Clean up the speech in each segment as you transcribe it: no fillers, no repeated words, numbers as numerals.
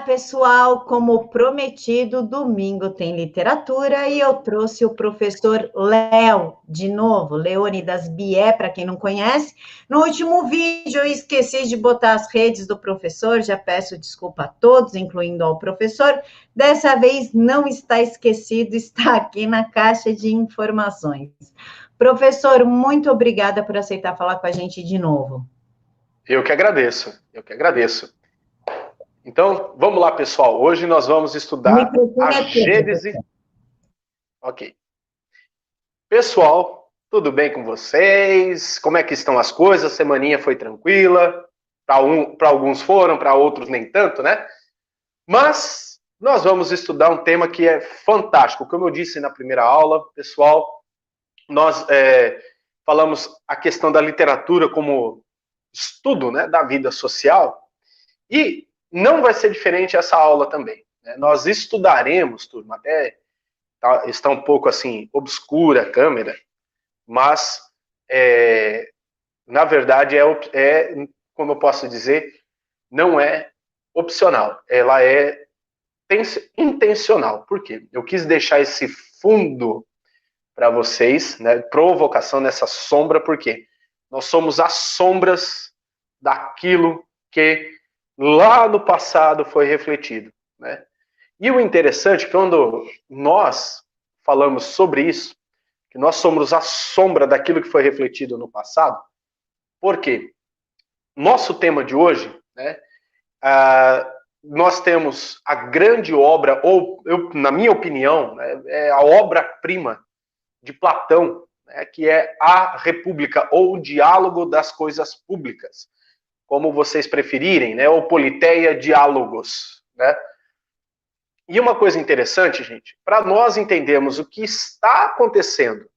pessoal, como prometido, domingo tem literatura e eu trouxe o professor Léo, de novo, Leônidas Bié, para quem não conhece. No último vídeo eu esqueci de botar as redes do professor, já peço desculpa a todos, incluindo ao professor. Dessa vez não está esquecido, está aqui na caixa de informações. Professor, muito obrigada por aceitar falar com a gente de novo. Eu que agradeço, eu que agradeço. Então, vamos lá, pessoal. Hoje nós vamos estudar a Gênese. Ok. Pessoal, tudo bem com vocês? Como é que estão as coisas? A semaninha foi tranquila? Para alguns foram, para outros nem tanto, né? Mas nós vamos estudar um tema que é fantástico. Como eu disse na primeira aula, pessoal, nós falamos a questão da literatura como estudo, né, da vida social. E não vai ser diferente essa aula também, né? Nós estudaremos, turma, até está um pouco assim, obscura a câmera, mas, na verdade, como eu posso dizer, não é opcional, ela é intencional. Por quê? Eu quis deixar esse fundo para vocês, né, provocação nessa sombra, porque nós somos as sombras daquilo que lá no passado foi refletido, né? E o interessante, quando nós falamos sobre isso, que nós somos a sombra daquilo que foi refletido no passado, por quê? Nosso tema de hoje, né, nós temos a grande obra, ou na minha opinião, né, é a obra-prima de Platão, né, que é a República, ou o Diálogo das Coisas Públicas, como vocês preferirem, né, ou Politeia Diálogos, né? E uma coisa interessante, gente, para nós entendermos o que está acontecendo,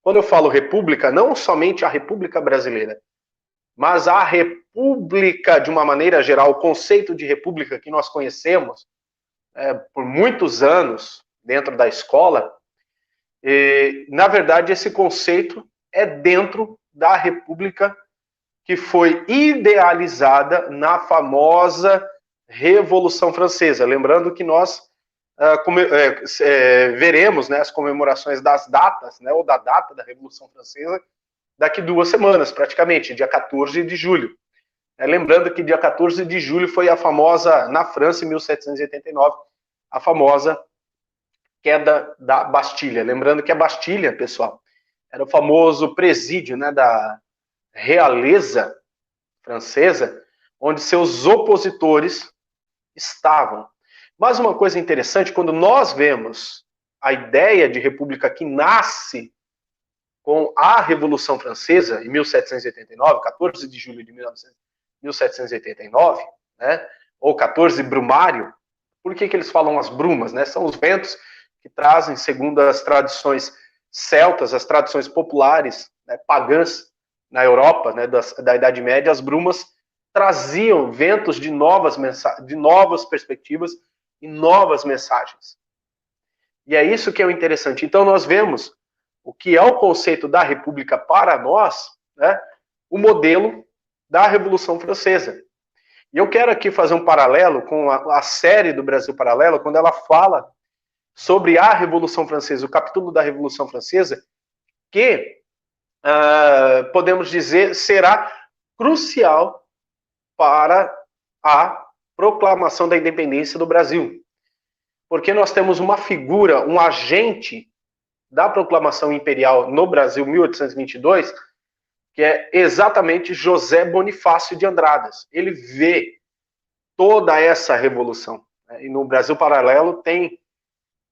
quando eu falo república, não somente a República Brasileira, mas a república de uma maneira geral, o conceito de república que nós conhecemos por muitos anos dentro da escola, na verdade esse conceito é dentro da república que foi idealizada na famosa Revolução Francesa. Lembrando que nós veremos, né, as comemorações das datas, né, ou da data da Revolução Francesa, daqui 2 semanas, praticamente, dia 14 de julho. Lembrando que dia 14 de julho foi a famosa, na França, em 1789, a famosa queda da Bastilha. Lembrando que a Bastilha, pessoal, era o famoso presídio, né, da realeza francesa, onde seus opositores estavam. Mas uma coisa interessante, quando nós vemos a ideia de república que nasce com a Revolução Francesa, em 1789, 14 de julho de 1789, né, ou 14 Brumário, por que eles falam as brumas? Né? São os ventos que trazem, segundo as tradições celtas, as tradições populares, né, pagãs na Europa, né, da Idade Média, as brumas traziam ventos de novas perspectivas e novas mensagens. E é isso que é o interessante. Então nós vemos o que é o conceito da República para nós, né, o modelo da Revolução Francesa. E eu quero aqui fazer um paralelo com a série do Brasil Paralelo, quando ela fala sobre a Revolução Francesa, o capítulo da Revolução Francesa, que podemos dizer será crucial para a proclamação da independência do Brasil. Porque nós temos uma figura, um agente da proclamação imperial no Brasil, 1822, que é exatamente José Bonifácio de Andradas. Ele vê toda essa revolução. E no Brasil Paralelo tem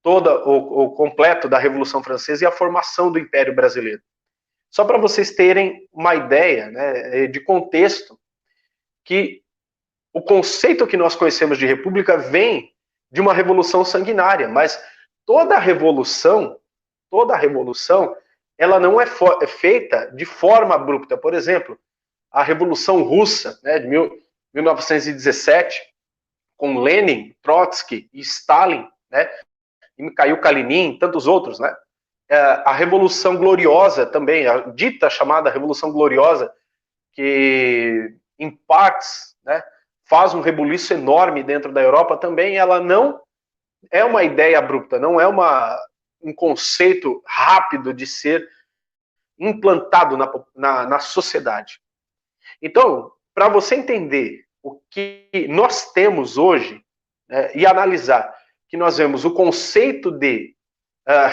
todo o completo da Revolução Francesa e a formação do Império Brasileiro. Só para vocês terem uma ideia, né, de contexto, que o conceito que nós conhecemos de república vem de uma revolução sanguinária, mas toda a revolução, ela não é feita de forma abrupta. Por exemplo, a Revolução Russa, né, de 1917, com Lenin, Trotsky e Stalin, né, e Mikhail Kalinin, tantos outros, né, a Revolução Gloriosa também, a dita chamada Revolução Gloriosa, que em partes, né, faz um rebuliço enorme dentro da Europa também, ela não é uma ideia abrupta, não é um conceito rápido de ser implantado na sociedade. Então, para você entender o que nós temos hoje, né, e analisar que nós vemos o conceito de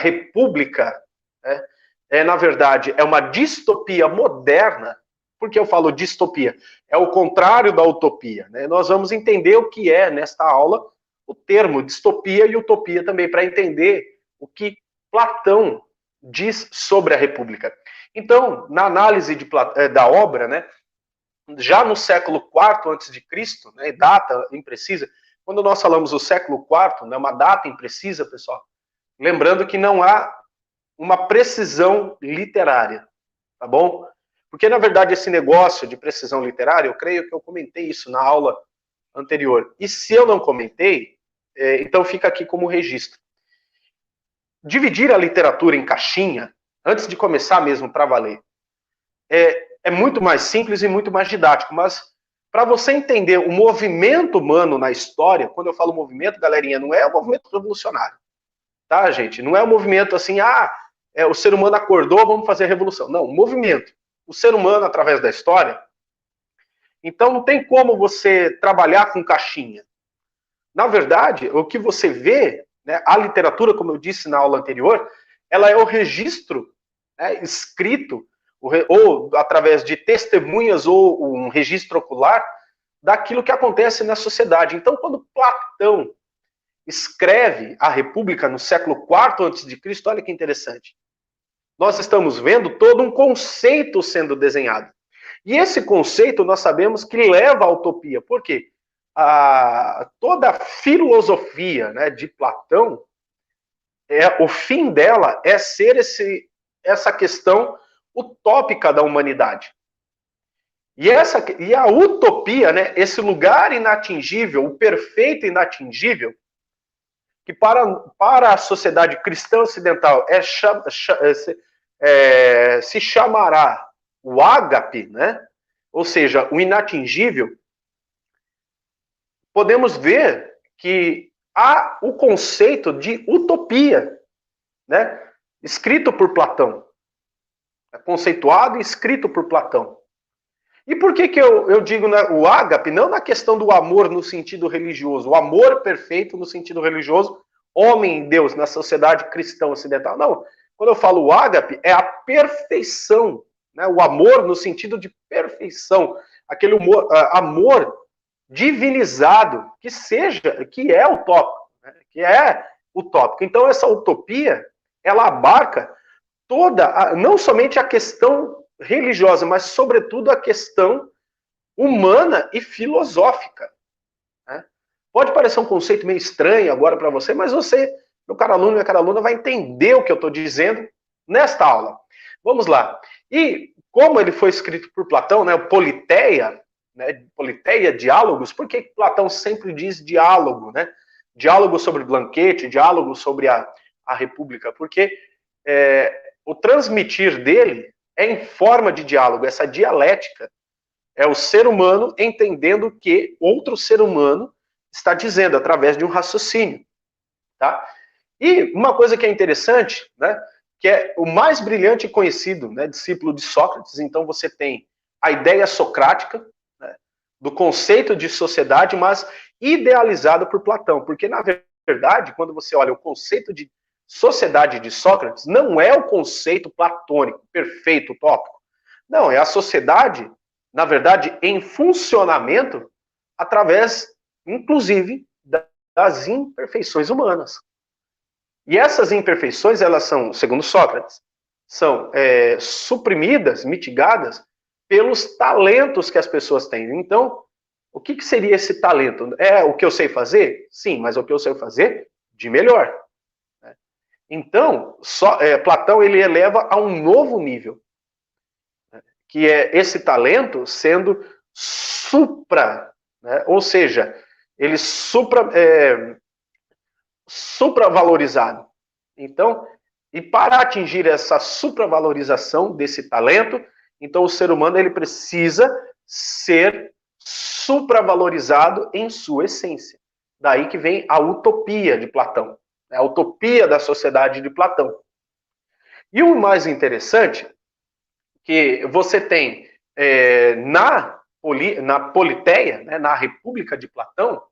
república, né, na verdade, é uma distopia moderna. Por que eu falo distopia? É o contrário da utopia. Né? Nós vamos entender o que é, nesta aula, o termo distopia e utopia também, para entender o que Platão diz sobre a república. Então, na análise da obra, né, já no século IV a.C., né, data imprecisa, quando nós falamos do século IV, né, uma data imprecisa, pessoal, lembrando que não há uma precisão literária, tá bom? Porque, na verdade, esse negócio de precisão literária, eu creio que eu comentei isso na aula anterior. E se eu não comentei, então fica aqui como registro. Dividir a literatura em caixinha, antes de começar mesmo para valer, é muito mais simples e muito mais didático, mas para você entender o movimento humano na história, quando eu falo movimento, galerinha, não é um movimento revolucionário, tá, gente? Não é um movimento assim, o ser humano acordou, vamos fazer a revolução. Não, movimento. O ser humano, através da história, então não tem como você trabalhar com caixinha. Na verdade, o que você vê, né, a literatura, como eu disse na aula anterior, ela é o registro, né, escrito, ou através de testemunhas ou um registro ocular, daquilo que acontece na sociedade. Então, quando Platão escreve a República no século IV a.C., olha que interessante. Nós estamos vendo todo um conceito sendo desenhado. E esse conceito nós sabemos que leva à utopia. Por quê? Toda a filosofia, né, de Platão, o fim dela é ser essa questão utópica da humanidade. E a utopia, né, esse lugar inatingível, o perfeito inatingível, que para a sociedade cristã ocidental se chamará o ágape, né? Ou seja, o inatingível, podemos ver que há o conceito de utopia, né? Escrito por Platão. Conceituado e escrito por Platão. E por que eu digo, né, o ágape, não na questão do amor no sentido religioso, o amor perfeito no sentido religioso, homem e Deus na sociedade cristã ocidental. Não, quando eu falo o ágape, é a perfeição, né, o amor no sentido de perfeição, aquele amor divinizado, que é utópico, né, que é utópico. Então essa utopia, ela abarca não somente a questão religiosa, mas, sobretudo, a questão humana e filosófica. Né? Pode parecer um conceito meio estranho agora para você, mas você, meu caro aluno, minha cara aluna, vai entender o que eu estou dizendo nesta aula. Vamos lá. E como ele foi escrito por Platão, né, Politeia, né, Politeia, diálogos, por que Platão sempre diz diálogo? Né? Diálogo sobre banquete, diálogo sobre a República, porque o transmitir dele é em forma de diálogo, essa dialética é o ser humano entendendo o que outro ser humano está dizendo através de um raciocínio, tá? E uma coisa que é interessante, né, que é o mais brilhante e conhecido, né, discípulo de Sócrates, então você tem a ideia socrática, né, do conceito de sociedade, mas idealizado por Platão, porque na verdade, quando você olha o conceito de sociedade de Sócrates, não é o conceito platônico, perfeito, utópico. Não, é a sociedade, na verdade, em funcionamento através, inclusive, das imperfeições humanas. E essas imperfeições, elas são, segundo Sócrates, são suprimidas, mitigadas pelos talentos que as pessoas têm. Então, o que seria esse talento? É o que eu sei fazer? Sim, mas o que eu sei fazer de melhor. Então, Platão ele eleva a um novo nível, que é esse talento sendo né? Ou seja, ele supravalorizado. Então, e para atingir essa supravalorização desse talento, então o ser humano ele precisa ser supravalorizado em sua essência. Daí que vem a utopia de Platão, a utopia da sociedade de Platão. E o mais interessante, que você tem na Politeia, né, na República de Platão,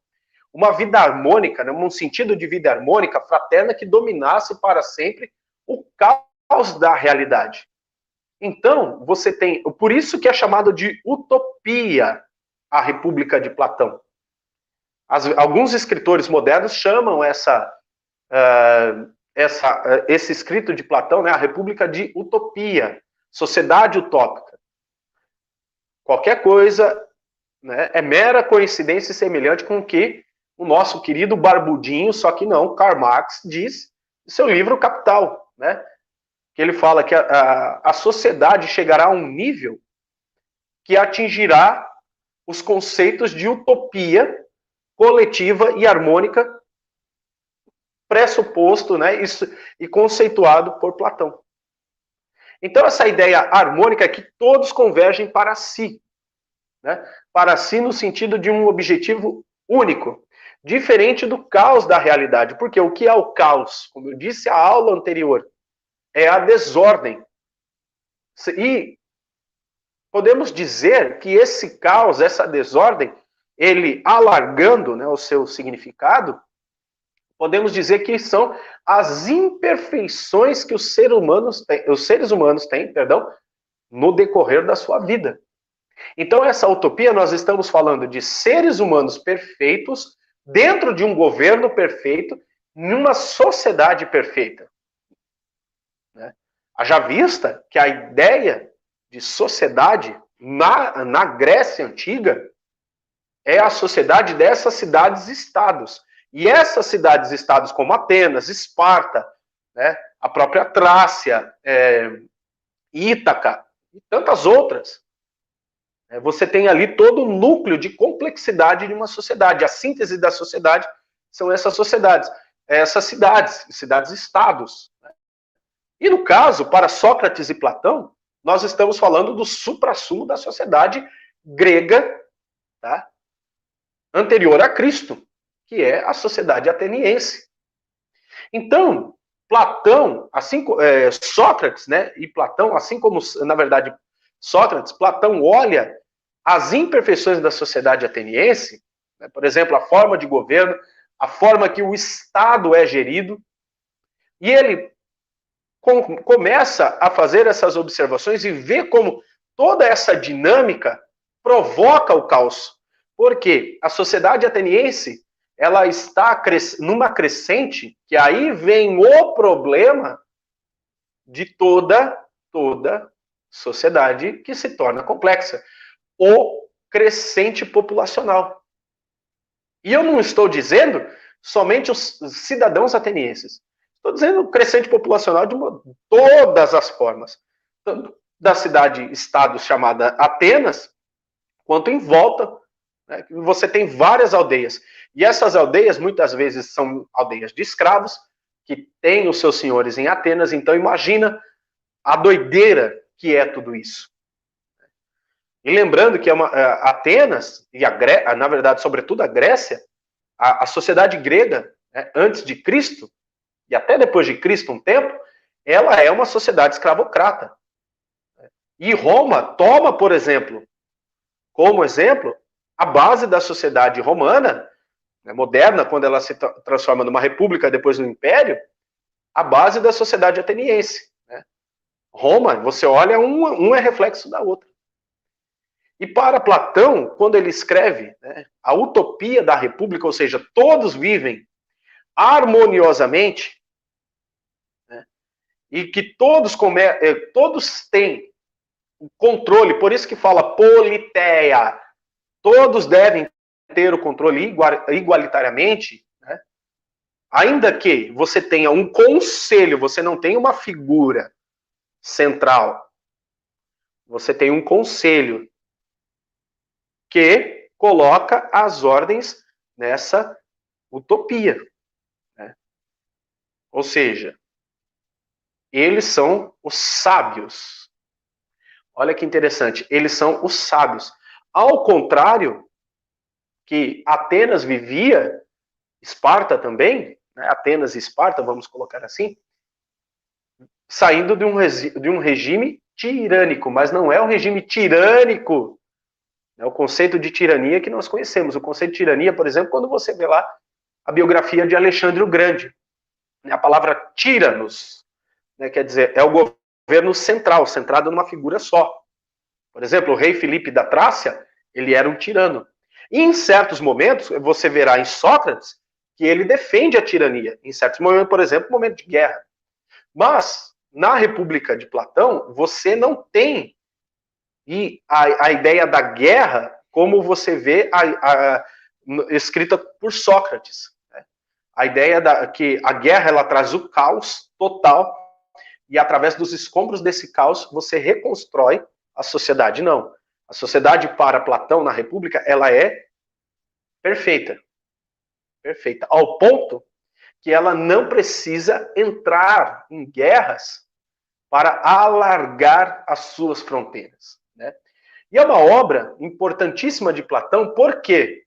uma vida harmônica, né, um sentido de vida harmônica, fraterna, que dominasse para sempre o caos da realidade. Então, você tem, por isso que é chamado de utopia a República de Platão. Alguns escritores modernos chamam esse escrito de Platão, né, a República de utopia, sociedade utópica. Qualquer coisa, né, é mera coincidência semelhante com o que o nosso querido Barbudinho, só que não, Karl Marx, diz no seu livro Capital, né? Que ele fala que a sociedade chegará a um nível que atingirá os conceitos de utopia coletiva e harmônica pressuposto, né, e conceituado por Platão. Então, essa ideia harmônica é que todos convergem para si, né? Para si no sentido de um objetivo único, diferente do caos da realidade. Porque o que é o caos? Como eu disse a aula anterior, é a desordem. E podemos dizer que esse caos, essa desordem, ele alargando, né, o seu significado, podemos dizer que são as imperfeições que os seres humanos têm, no decorrer da sua vida. Então, essa utopia, nós estamos falando de seres humanos perfeitos, dentro de um governo perfeito, numa sociedade perfeita. Né? Haja vista que a ideia de sociedade na Grécia Antiga é a sociedade dessas cidades-estados. E essas cidades-estados como Atenas, Esparta, né, a própria Trácia, Ítaca e tantas outras, você tem ali todo o núcleo de complexidade de uma sociedade. A síntese da sociedade são essas sociedades, essas cidades-estados. E no caso, para Sócrates e Platão, nós estamos falando do suprassumo da sociedade grega, tá? Anterior a Cristo, que é a sociedade ateniense. Então, Platão, Sócrates, né, e Platão, assim como, na verdade, Sócrates, Platão olha as imperfeições da sociedade ateniense, né, por exemplo, a forma de governo, a forma que o Estado é gerido, e ele começa a fazer essas observações e vê como toda essa dinâmica provoca o caos. Porque a sociedade ateniense, ela está numa crescente, que aí vem o problema de toda sociedade que se torna complexa. O crescente populacional. E eu não estou dizendo somente os cidadãos atenienses. Estou dizendo o crescente populacional de todas as formas. Tanto da cidade-estado chamada Atenas, quanto em volta, né, você tem várias aldeias. E essas aldeias, muitas vezes, são aldeias de escravos, que têm os seus senhores em Atenas. Então, imagina a doideira que é tudo isso. E lembrando que Atenas, e na verdade, sobretudo a Grécia, a sociedade grega, né, antes de Cristo, e até depois de Cristo um tempo, ela é uma sociedade escravocrata. E Roma toma, por exemplo, como exemplo, a base da sociedade romana, né, moderna, quando ela se transforma numa república, depois no império, a base da sociedade ateniense. Né? Roma, você olha, um é reflexo da outra. E para Platão, quando ele escreve, né, a utopia da república, ou seja, todos vivem harmoniosamente, né, e que todos têm controle, por isso que fala politeia, todos devem ter o controle igualitariamente, né, ainda que você tenha um conselho, você não tem uma figura central, você tem um conselho que coloca as ordens nessa utopia. Né? Ou seja, eles são os sábios. Olha que interessante, eles são os sábios. Ao contrário que Atenas vivia, Esparta também, né, Atenas e Esparta, vamos colocar assim, saindo de um regime tirânico, mas não é um regime tirânico, é o conceito de tirania que nós conhecemos. O conceito de tirania, por exemplo, quando você vê lá a biografia de Alexandre o Grande, a palavra tiranos, né, quer dizer, é o governo central, centrado numa figura só. Por exemplo, o rei Filipe da Trácia, ele era um tirano. E em certos momentos, você verá em Sócrates que ele defende a tirania. Em certos momentos, por exemplo, momento de guerra. Mas, na República de Platão, você não tem a ideia da guerra como você vê escrita por Sócrates. Né? A ideia que a guerra ela traz o caos total e através dos escombros desse caos você reconstrói a sociedade. Não. A sociedade para Platão na República ela é perfeita. Perfeita. Ao ponto que ela não precisa entrar em guerras para alargar as suas fronteiras. Né? E é uma obra importantíssima de Platão, porque,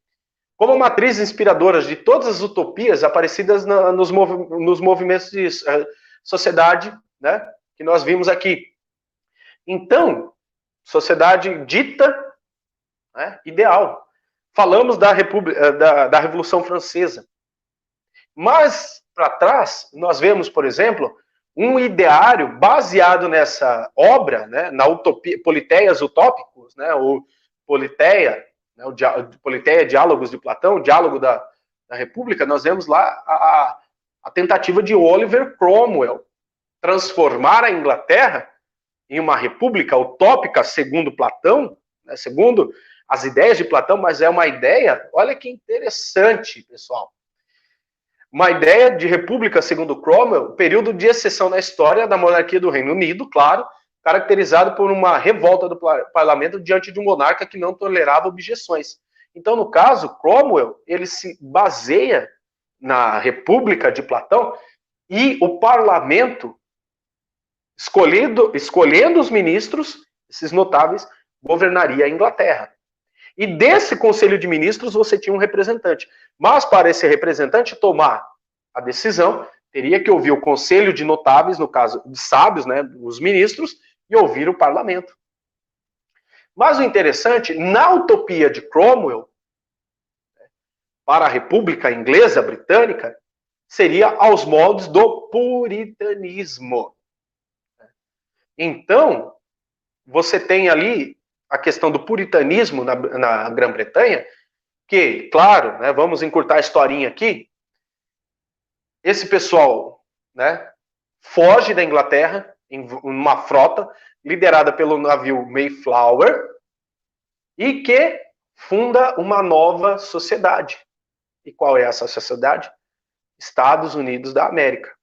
como matriz inspiradora de todas as utopias aparecidas nos movimentos de sociedade, né, que nós vimos aqui. Então, sociedade dita, né, ideal. Falamos da Revolução Francesa. Mas, para trás, nós vemos, por exemplo, um ideário baseado nessa obra, né, na utopia, Politeias Utópicos, né, o Politeia, né, o Politeia, Diálogos de Platão, o Diálogo da República, nós vemos lá a tentativa de Oliver Cromwell transformar a Inglaterra em uma república utópica, segundo Platão, né, segundo as ideias de Platão, mas é uma ideia, olha que interessante, pessoal. Uma ideia de república, segundo Cromwell, período de exceção na história da monarquia do Reino Unido, claro, caracterizado por uma revolta do parlamento diante de um monarca que não tolerava objeções. Então, no caso, Cromwell, ele se baseia na república de Platão e o parlamento, escolhendo os ministros, esses notáveis, governaria a Inglaterra. E desse Conselho de Ministros você tinha um representante. Mas para esse representante tomar a decisão, teria que ouvir o Conselho de Notáveis, no caso de sábios, né, os ministros, e ouvir o parlamento. Mas o interessante, na utopia de Cromwell, para a República Inglesa, Britânica, seria aos moldes do puritanismo. Então, você tem ali a questão do puritanismo na Grã-Bretanha, que, claro, né, vamos encurtar a historinha aqui, esse pessoal, né, foge da Inglaterra em uma frota liderada pelo navio Mayflower e que funda uma nova sociedade. E qual é essa sociedade? Estados Unidos da América.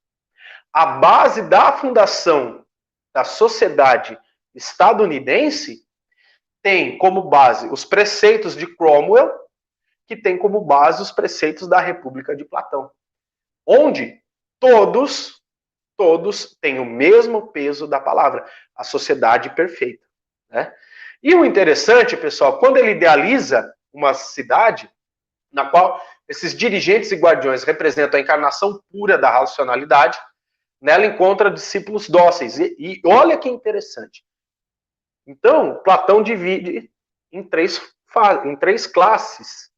A base da fundação da sociedade estadunidense tem como base os preceitos de Cromwell, que tem como base os preceitos da República de Platão, onde todos têm o mesmo peso da palavra, a sociedade perfeita. Né? E o interessante, pessoal, quando ele idealiza uma cidade na qual esses dirigentes e guardiões representam a encarnação pura da racionalidade, nela encontra discípulos dóceis. E olha que interessante. Então, Platão divide em três classes.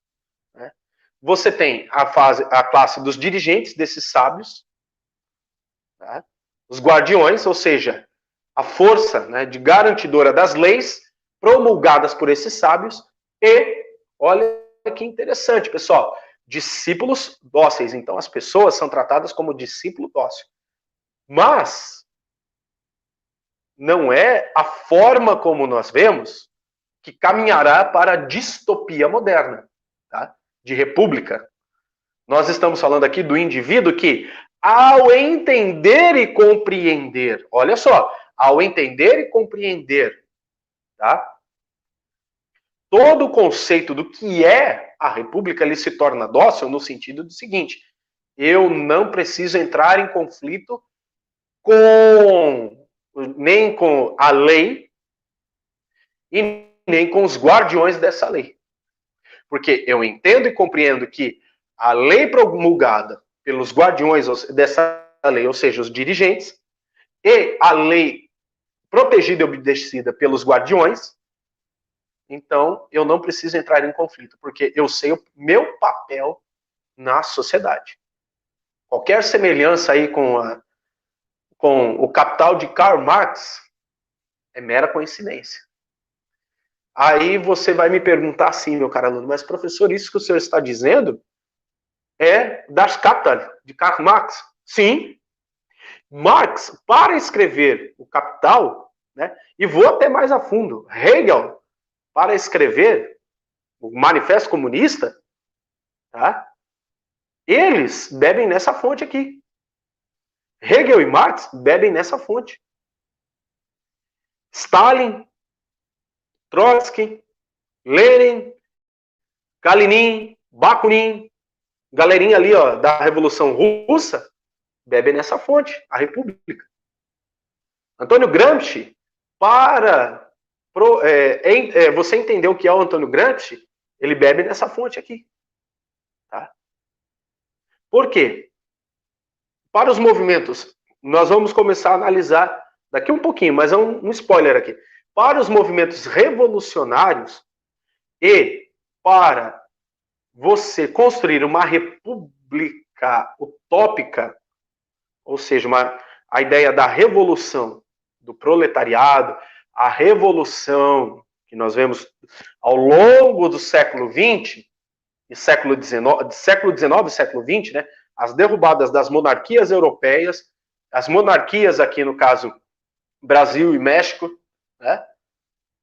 Né? Você tem a classe dos dirigentes, desses sábios, né? Os guardiões, ou seja, a força, né, de garantidora das leis promulgadas por esses sábios, e, olha que interessante, pessoal, discípulos dóceis. Então, as pessoas são tratadas como discípulo dócil. Mas não é a forma como nós vemos que caminhará para a distopia moderna, tá? De república. Nós estamos falando aqui do indivíduo que, ao entender e compreender, olha só, ao entender e compreender, tá? Todo o conceito do que é a república, ele se torna dócil no sentido do seguinte: eu não preciso entrar em conflito nem com a lei e nem com os guardiões dessa lei. Porque eu entendo e compreendo que a lei promulgada pelos guardiões dessa lei, ou seja, os dirigentes, e a lei protegida e obedecida pelos guardiões, então eu não preciso entrar em conflito, porque eu sei o meu papel na sociedade. Qualquer semelhança aí com o Capital de Karl Marx é mera coincidência. Aí você vai me perguntar assim, meu caro aluno, mas professor, isso que o senhor está dizendo é Das Kapital, de Karl Marx? Sim. Marx, para escrever o Capital, né, e vou até mais a fundo, Hegel, para escrever o Manifesto Comunista, tá, eles bebem nessa fonte aqui. Hegel e Marx bebem nessa fonte. Stalin, Trotsky, Lenin, Kalinin, Bakunin, galerinha ali, ó, da Revolução Russa, bebem nessa fonte, a República. Antônio Gramsci, você entender o que é o Antônio Gramsci, ele bebe nessa fonte aqui. Tá? Por quê? Para os movimentos, nós vamos começar a analisar daqui um pouquinho, mas é um spoiler aqui. Para os movimentos revolucionários e para você construir uma república utópica, ou seja, a ideia da revolução do proletariado, a revolução que nós vemos ao longo do século XX e século XIX e século XX, né, as derrubadas das monarquias europeias, as monarquias aqui no caso Brasil e México, né,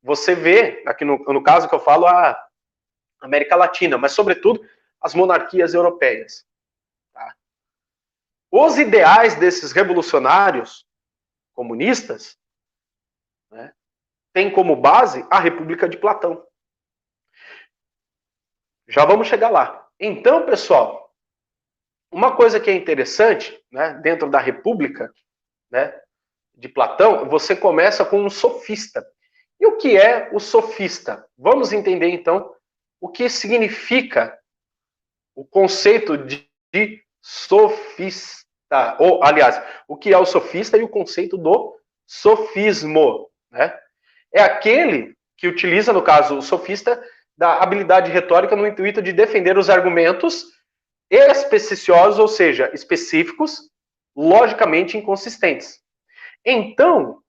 você vê, aqui no caso que eu falo, a América Latina, mas sobretudo as monarquias europeias. Tá? Os ideais desses revolucionários comunistas, né, têm como base a República de Platão. Já vamos chegar lá. Então, pessoal, uma coisa que é interessante, né, dentro da República, né, de Platão, você começa com um sofista. E o que é o sofista? Vamos entender, então, o que significa o conceito de sofista. Ou, aliás, o que é o sofista e o conceito do sofismo. Né? É aquele que utiliza, no caso, o sofista, da habilidade retórica no intuito de defender os argumentos especiciosos, ou seja, específicos, logicamente inconsistentes. Então,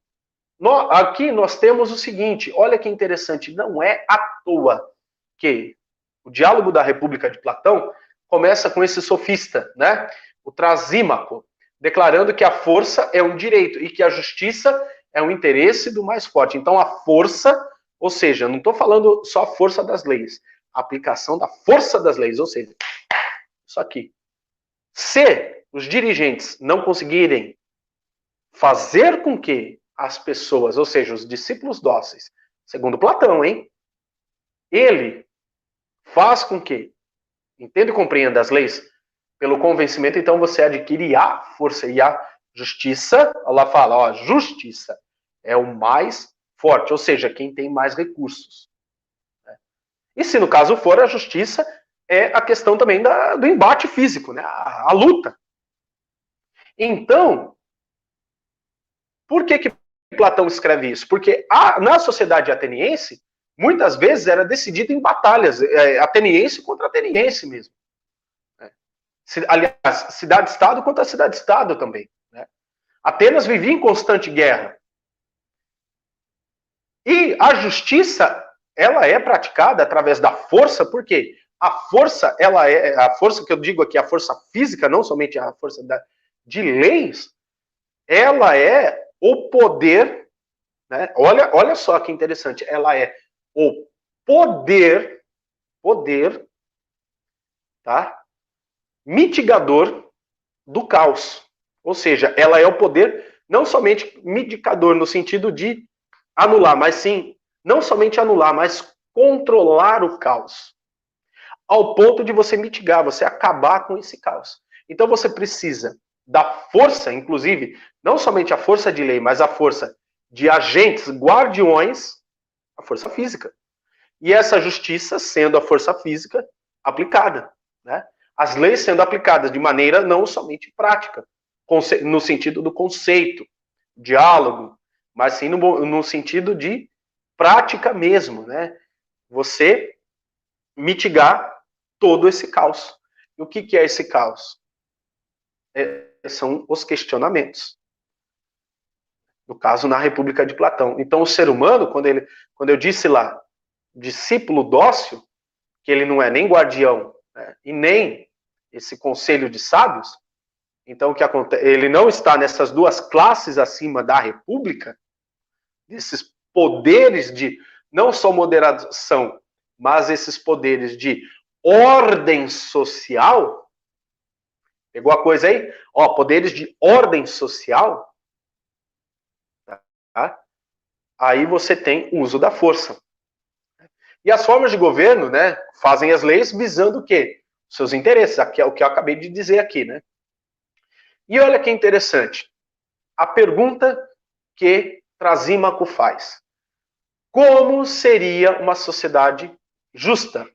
aqui nós temos o seguinte, olha que interessante, não é à toa que o diálogo da República de Platão começa com esse sofista, né? O Trasímaco, declarando que a força é um direito e que a justiça é um interesse do mais forte. Então, a força, ou seja, não estou falando só a força das leis, a aplicação da força das leis, ou seja, isso aqui. Se os dirigentes não conseguirem fazer com que as pessoas, ou seja, os discípulos dóceis, segundo Platão, hein? Ele faz com que, entenda e compreenda as leis, pelo convencimento, então você adquire a força e a justiça. Ela fala, ó, justiça é o mais forte, ou seja, quem tem mais recursos. E se no caso for, a justiça é a questão também do embate físico, né? A luta. Então, por que Platão escreve isso? Porque na sociedade ateniense, muitas vezes era decidido em batalhas, ateniense contra ateniense mesmo. Aliás, cidade-estado contra cidade-estado também. Né? Atenas vivia em constante guerra. E a justiça, ela é praticada através da força, porque a força, ela é a força que eu digo aqui, a força física, não somente a força de leis, ela é o poder, né? Olha só que interessante, ela é o poder, tá? Mitigador do caos. Ou seja, ela é o poder não somente mitigador no sentido de anular, mas sim, não somente anular, mas controlar o caos. Ao ponto de você mitigar, você acabar com esse caos. Então você precisa da força, inclusive, não somente a força de lei, mas a força de agentes guardiões, a força física. e essa justiça sendo a força física aplicada, né? As leis sendo aplicadas de maneira não somente prática, no sentido do conceito, diálogo, mas sim no sentido de prática mesmo, né? Você mitigar todo esse caos. E o que é esse caos? São os questionamentos. No caso, na República de Platão. Então, o ser humano, quando eu disse lá, discípulo dócil, que ele não é nem guardião, né, e nem esse conselho de sábios, então o que acontece? Ele não está nessas duas classes acima da República, esses poderes de não só moderação, mas esses poderes de ordem social. Pegou a coisa aí? Ó, poderes de ordem social. Tá? Aí você tem o uso da força. E as formas de governo, né, fazem as leis visando o quê? Seus interesses, aqui é o que eu acabei de dizer aqui, né? E olha que interessante. A pergunta que Trasímaco faz. Como seria uma sociedade justa?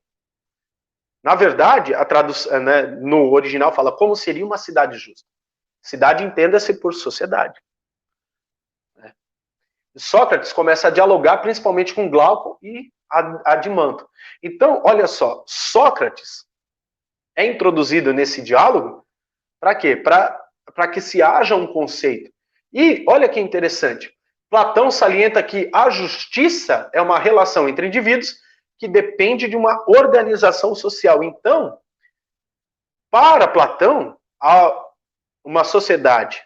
Na verdade, a tradução, né, no original fala como seria uma cidade justa. Cidade entenda-se por sociedade. Sócrates começa a dialogar principalmente com Glauco e Adimanto. Então, olha só, Sócrates é introduzido nesse diálogo para quê? Para que se haja um conceito. E olha que interessante, Platão salienta que a justiça é uma relação entre indivíduos que depende de uma organização social. Então, para Platão, uma sociedade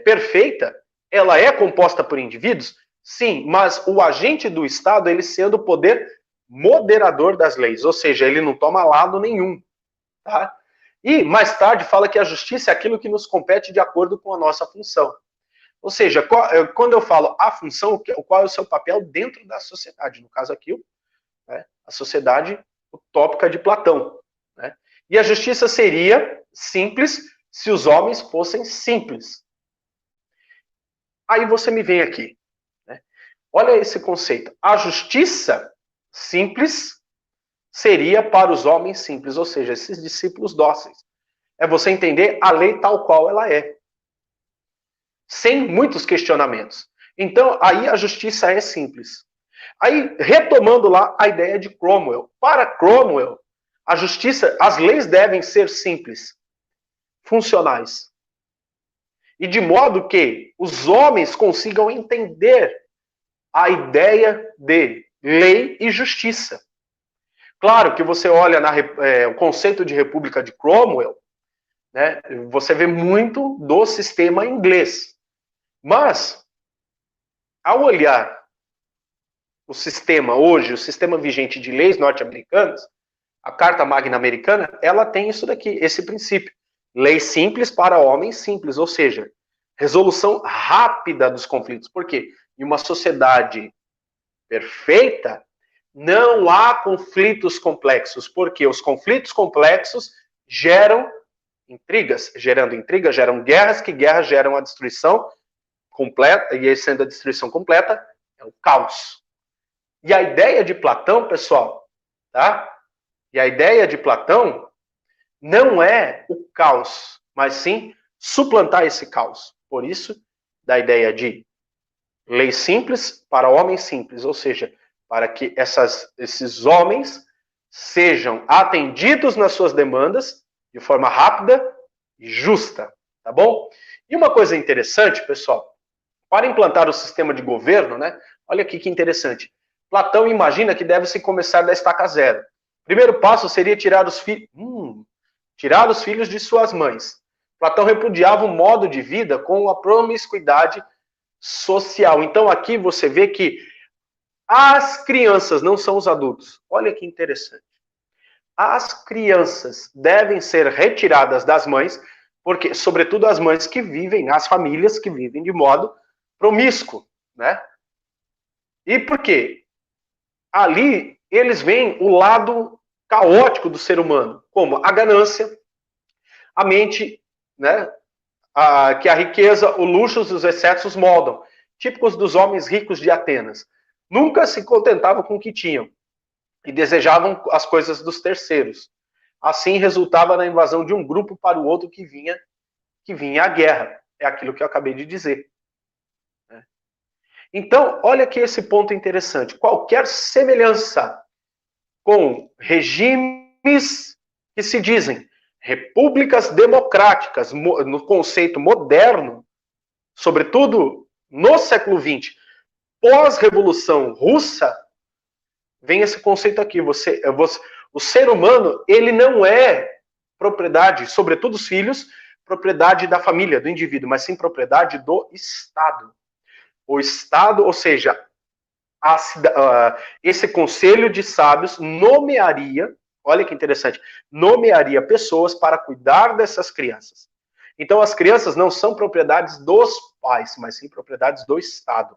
perfeita, ela é composta por indivíduos? Sim, mas o agente do Estado, ele sendo o poder moderador das leis, ou seja, ele não toma lado nenhum. Tá? E, mais tarde, fala que a justiça é aquilo que nos compete de acordo com a nossa função. Ou seja, quando eu falo a função, qual é o seu papel dentro da sociedade? No caso aqui, né, a sociedade utópica de Platão. Né? E a justiça seria simples se os homens fossem simples. Aí você me vem aqui. Né? Olha esse conceito. A justiça simples seria para os homens simples, ou seja, esses discípulos dóceis. É você entender a lei tal qual ela é. Sem muitos questionamentos. Então, aí a justiça é simples. Aí, retomando lá a ideia de Cromwell. Para Cromwell, a justiça, as leis devem ser simples, funcionais. E de modo que os homens consigam entender a ideia de lei e justiça. Claro que você olha o conceito de república de Cromwell, né, você vê muito do sistema inglês. Mas, ao olhar o sistema hoje, o sistema vigente de leis norte-americanas, a Carta Magna Americana, ela tem isso daqui, esse princípio. Lei simples para homens simples, ou seja, resolução rápida dos conflitos. Por quê? Em uma sociedade perfeita, não há conflitos complexos, porque os conflitos complexos geram intrigas, gerando intrigas, geram guerras, que guerras geram a destruição completa, e sendo a destruição completa, é o caos. E a ideia de Platão, pessoal, tá? E a ideia de Platão não é o caos, mas sim suplantar esse caos. Por isso, da ideia de lei simples para homens simples, ou seja, para que esses homens sejam atendidos nas suas demandas de forma rápida e justa, tá bom? E uma coisa interessante, pessoal, para implantar o sistema de governo, né? Olha aqui que interessante. Platão imagina que deve-se começar da estaca zero. Primeiro passo seria tirar os filhos de suas mães. Platão repudiava o modo de vida com a promiscuidade social. Então aqui você vê que as crianças não são os adultos. Olha que interessante. As crianças devem ser retiradas das mães, porque, sobretudo as mães que vivem, nas famílias que vivem de modo promíscuo, né? E por quê? Ali eles veem o lado caótico do ser humano, como a ganância, a mente, né? Que a riqueza, o luxo e os excessos moldam, típicos dos homens ricos de Atenas. nunca se contentavam com o que tinham e desejavam as coisas dos terceiros. Assim resultava na invasão de um grupo para o outro que vinha a guerra. É aquilo que eu acabei de dizer. Então, olha que esse ponto interessante. Qualquer semelhança com regimes que se dizem repúblicas democráticas, no conceito moderno, sobretudo no século XX, pós-revolução russa, vem esse conceito aqui. O ser humano, ele não é propriedade, sobretudo os filhos, propriedade da família, do indivíduo, mas sim propriedade do Estado. O Estado, ou seja, esse conselho de sábios nomearia, olha que interessante, nomearia pessoas para cuidar dessas crianças. Então, as crianças não são propriedades dos pais, mas sim propriedades do Estado.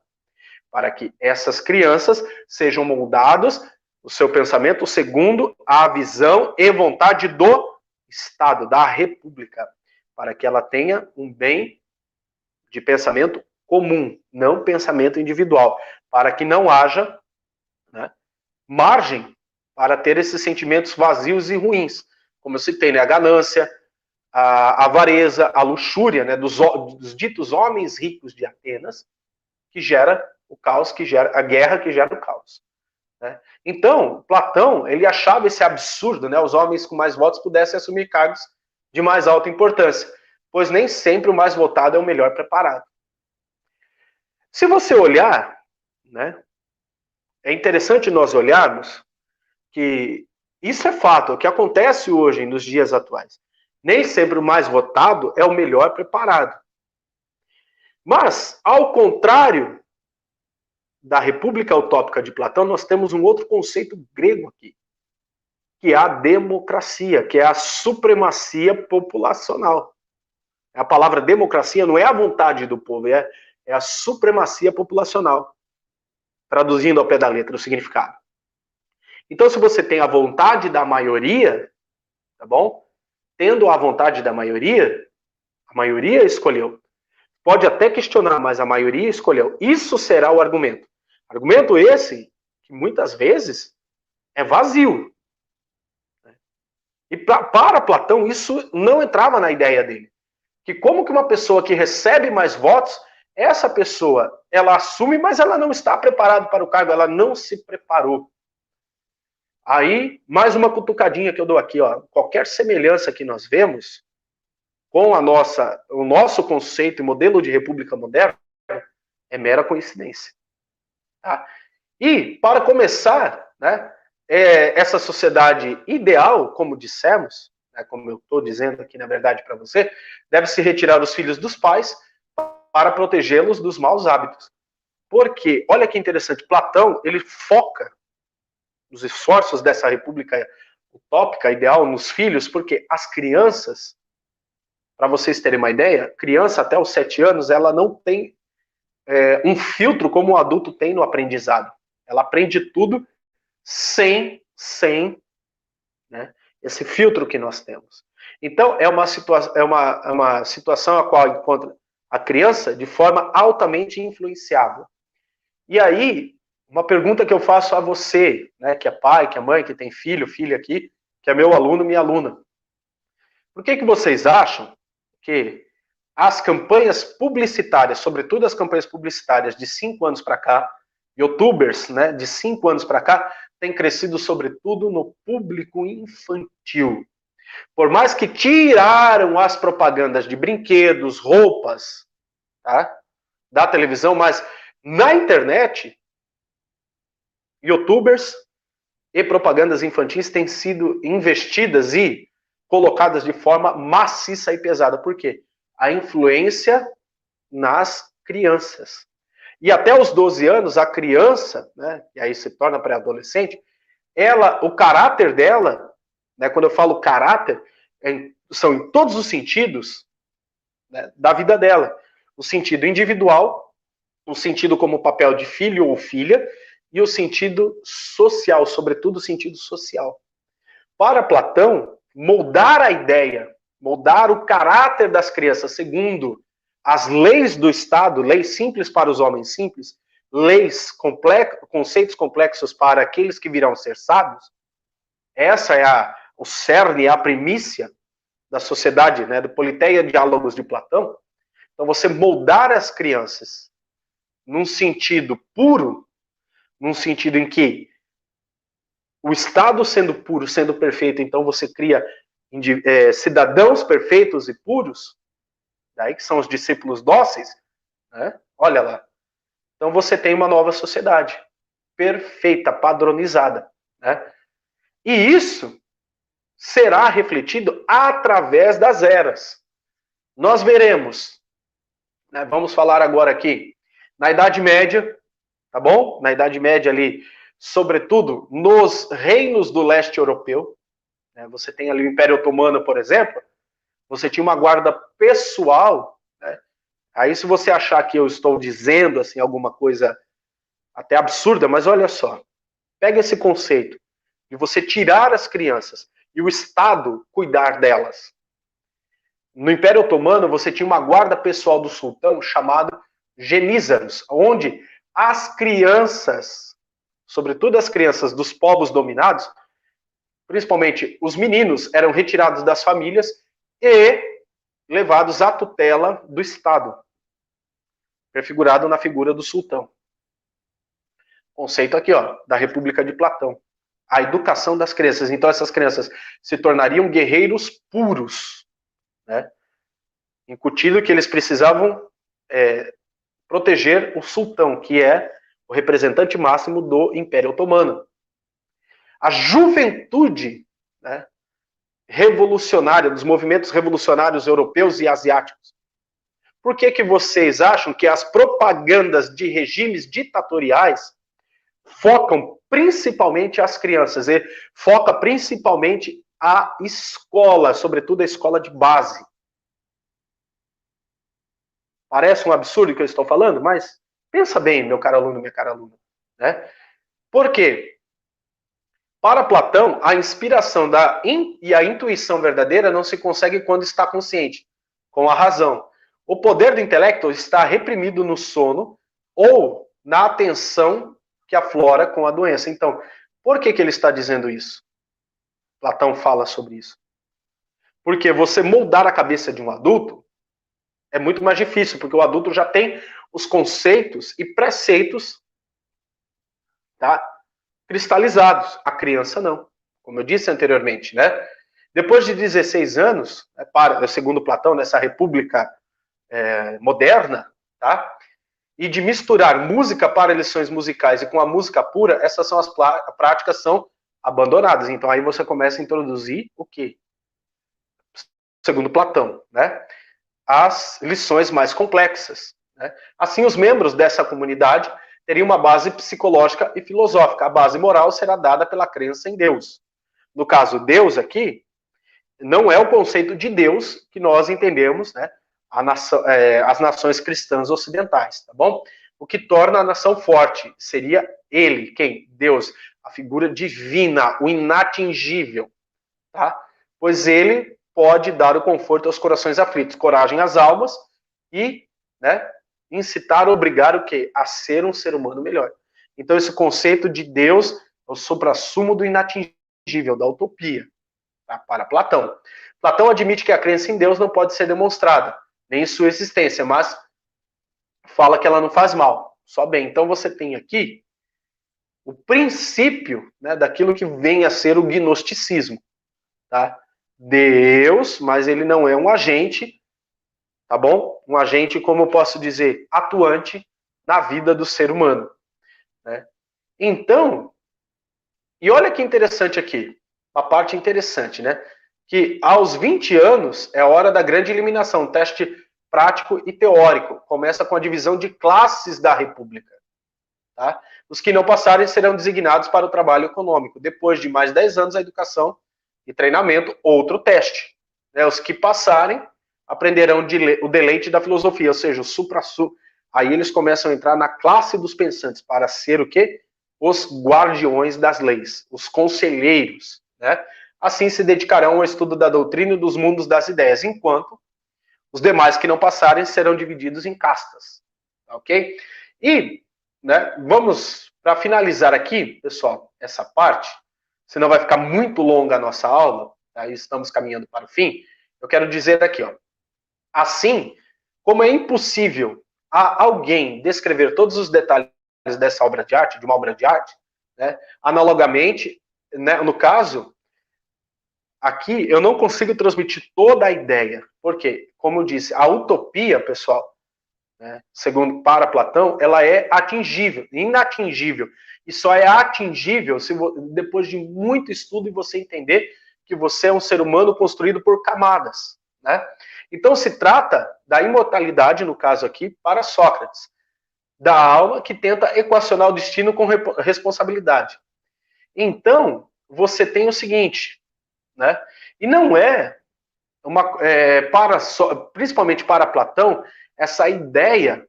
Para que essas crianças sejam moldadas, o seu pensamento, segundo a visão e vontade do Estado, da República, para que ela tenha um bem de pensamento comum, não pensamento individual, para que não haja, né, margem para ter esses sentimentos vazios e ruins, como eu citei, né, a ganância, a avareza, a luxúria, né, dos ditos homens ricos de Atenas, que gera o caos, que gera a guerra, que gera o caos. Né? Então, Platão, ele achava esse absurdo, né, os homens com mais votos pudessem assumir cargos de mais alta importância, pois nem sempre o mais votado é o melhor preparado. Se você olhar, né, é interessante nós olharmos que isso é fato, o que acontece hoje, nos dias atuais. Nem sempre o mais votado é o melhor preparado. Mas, ao contrário da República Utópica de Platão, nós temos um outro conceito grego aqui, que é a democracia, que é a supremacia populacional. A palavra democracia não é a vontade do povo, é a supremacia populacional. Traduzindo ao pé da letra o significado. Então, se você tem a vontade da maioria, tá bom? Tendo a vontade da maioria, a maioria escolheu. Pode até questionar, mas a maioria escolheu. Isso será o argumento. Argumento esse que muitas vezes é vazio. E para Platão, isso não entrava na ideia dele. Que como que uma pessoa que recebe mais votos, essa pessoa, ela assume, mas ela não está preparada para o cargo, ela não se preparou. Aí, mais uma cutucadinha que eu dou aqui, ó. Qualquer semelhança que nós vemos com o nosso conceito e modelo de república moderna é mera coincidência. Tá? E, para começar, né, essa sociedade ideal, como dissemos, né, como eu estou dizendo aqui, na verdade, para você, deve-se retirar os filhos dos pais para protegê-los dos maus hábitos. Porque, olha que interessante, Platão, ele foca os esforços dessa república utópica, ideal, nos filhos, porque as crianças, para vocês terem uma ideia, criança até os 7 anos, ela não tem um filtro como o adulto tem no aprendizado. Ela aprende tudo sem né, esse filtro que nós temos. Então, é uma situação a qual encontra a criança de forma altamente influenciável. E aí, uma pergunta que eu faço a você, né, que é pai, que é mãe, que tem filho, filha aqui, que é meu aluno, minha aluna. Por que vocês acham que as campanhas publicitárias, sobretudo as campanhas publicitárias de 5 anos para cá, youtubers, né, de 5 anos para cá, têm crescido sobretudo no público infantil? Por mais que tiraram as propagandas de brinquedos, roupas, tá, da televisão, mas na internet, youtubers e propagandas infantis têm sido investidas e colocadas de forma maciça e pesada. Por quê? A influência nas crianças. E até os 12 anos, a criança, né, e aí se torna pré-adolescente, o caráter dela, né, quando eu falo caráter, são em todos os sentidos, né, da vida dela. O sentido individual, o sentido como papel de filho ou filha, e o sentido social, sobretudo o sentido social. Para Platão, moldar a ideia, moldar o caráter das crianças segundo as leis do Estado, leis simples para os homens simples, leis, conceitos complexos para aqueles que virão ser sábios, essa é o cerne, a primícia da sociedade, né, do Politeia Diálogos de Platão. Então, você moldar as crianças num sentido puro, num sentido em que o Estado sendo puro, sendo perfeito, então você cria cidadãos perfeitos e puros, daí que são os discípulos dóceis, né? Olha lá. Então você tem uma nova sociedade, perfeita, padronizada, né? E isso será refletido através das eras. Nós veremos, né, vamos falar agora aqui, na Idade Média, tá bom? Na Idade Média ali, sobretudo nos reinos do leste europeu, né, você tem ali o Império Otomano, por exemplo, você tinha uma guarda pessoal, né? Aí se você achar que eu estou dizendo assim alguma coisa até absurda, mas olha só, pega esse conceito de você tirar as crianças e o Estado cuidar delas. No Império Otomano, você tinha uma guarda pessoal do sultão chamado genízaros, onde as crianças, sobretudo as crianças dos povos dominados, principalmente os meninos, eram retirados das famílias e levados à tutela do Estado, prefigurado na figura do sultão. Conceito aqui, ó, da República de Platão. A educação das crianças. Então, essas crianças se tornariam guerreiros puros, né? Incutido que eles precisavam proteger o sultão, que é o representante máximo do Império Otomano. A juventude, né, revolucionária, dos movimentos revolucionários europeus e asiáticos. Por que vocês acham que as propagandas de regimes ditatoriais focam principalmente as crianças, e foca principalmente a escola, sobretudo a escola de base? Parece um absurdo o que eu estou falando, mas pensa bem, meu caro aluno, minha cara aluna, né? Por quê? Para Platão, a inspiração e a intuição verdadeira não se consegue quando está consciente, com a razão. O poder do intelecto está reprimido no sono ou na atenção que aflora com a doença. Então, por que ele está dizendo isso? Platão fala sobre isso. Porque você moldar a cabeça de um adulto é muito mais difícil, porque o adulto já tem os conceitos e preceitos, tá, cristalizados. A criança não, como eu disse anteriormente, né? Depois de 16 anos, segundo Platão, nessa república moderna, tá? E de misturar música para lições musicais e com a música pura, essas são as práticas são abandonadas. Então aí você começa a introduzir o quê? Segundo Platão, né? As lições mais complexas, né? Assim, os membros dessa comunidade teriam uma base psicológica e filosófica. A base moral será dada pela crença em Deus. No caso, Deus aqui não é o conceito de Deus que nós entendemos, né? As nações cristãs ocidentais, tá bom? O que torna a nação forte seria ele, quem? Deus, a figura divina, o inatingível, tá? Pois ele pode dar o conforto aos corações aflitos, coragem às almas e, né, incitar, obrigar o quê? A ser um ser humano melhor. Então esse conceito de Deus é o suprassumo do inatingível, da utopia, tá? Para Platão. Platão admite que a crença em Deus não pode ser demonstrada, nem em sua existência, mas fala que ela não faz mal, só bem. Então você tem aqui o princípio, né, daquilo que vem a ser o gnosticismo, tá? Deus, mas ele não é um agente, tá bom? Um agente, como eu posso dizer, atuante na vida do ser humano, né? Então, e olha que interessante aqui, uma parte interessante, né? Que aos 20 anos é a hora da grande eliminação, teste prático e teórico. Começa com a divisão de classes da República, tá? Os que não passarem serão designados para o trabalho econômico. Depois de mais 10 anos, a educação e treinamento, outro teste, né? Os que passarem aprenderão o deleite da filosofia, ou seja, o supra-sumo. Aí eles começam a entrar na classe dos pensantes para ser o quê? Os guardiões das leis, os conselheiros, né? Assim se dedicarão ao estudo da doutrina e dos mundos das ideias, enquanto os demais que não passarem serão divididos em castas, ok? E né, vamos, para finalizar aqui, pessoal, essa parte, senão vai ficar muito longa a nossa aula, aí estamos caminhando para o fim, eu quero dizer aqui, ó, assim, como é impossível a alguém descrever todos os detalhes dessa obra de arte, de uma obra de arte, né, analogamente, né, no caso, aqui eu não consigo transmitir toda a ideia, porque, como eu disse, a utopia, pessoal, né, segundo para Platão, ela é atingível, inatingível. E só é atingível se depois de muito estudo e você entender que você é um ser humano construído por camadas, né? Então se trata da imortalidade, no caso aqui, para Sócrates, da alma que tenta equacionar o destino com responsabilidade. Então, você tem o seguinte, né? E não é principalmente para Platão, essa ideia,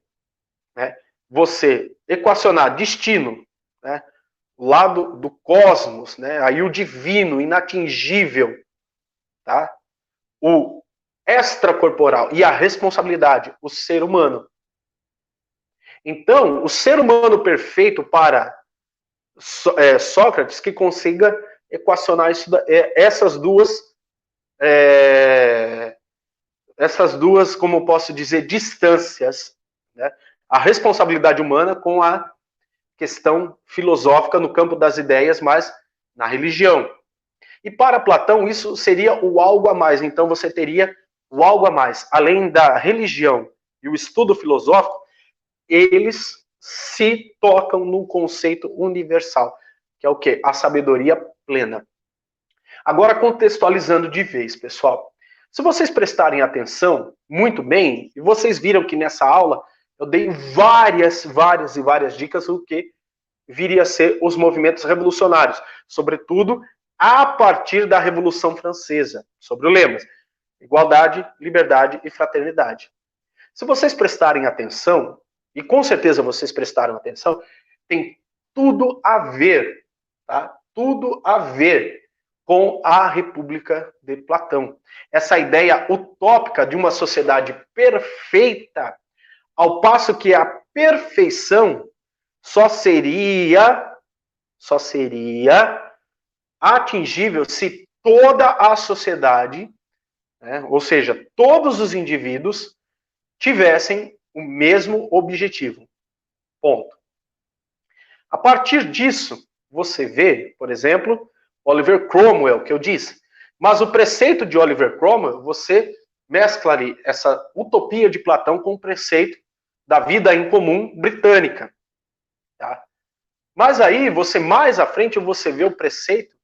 né, você equacionar destino, né, o lado do cosmos, né, aí o divino, inatingível, tá? O extracorporal e a responsabilidade, o ser humano. Então, o ser humano perfeito para Sócrates que consiga equacionar essas duas, como posso dizer, distâncias, né? A responsabilidade humana com a questão filosófica no campo das ideias, mas na religião. E para Platão isso seria o algo a mais. Então você teria o algo a mais. Além da religião e o estudo filosófico, eles se tocam num conceito universal, que é o quê? A sabedoria plena. Agora, contextualizando de vez, pessoal. Se vocês prestarem atenção muito bem, e vocês viram que nessa aula eu dei várias dicas do que viria a ser os movimentos revolucionários, sobretudo a partir da Revolução Francesa, sobre o lema igualdade, liberdade e fraternidade. Se vocês prestarem atenção, e com certeza vocês prestaram atenção, tem tudo a ver, tá? Tudo a ver com a República de Platão. Essa ideia utópica de uma sociedade perfeita, ao passo que a perfeição só seria atingível se toda a sociedade, né, ou seja, todos os indivíduos, tivessem o mesmo objetivo. Ponto. A partir disso, você vê, por exemplo, Oliver Cromwell, que eu disse. Mas o preceito de Oliver Cromwell, você mescla ali essa utopia de Platão com o preceito da vida em comum britânica. Tá? Mas aí, você mais à frente, você vê o preceito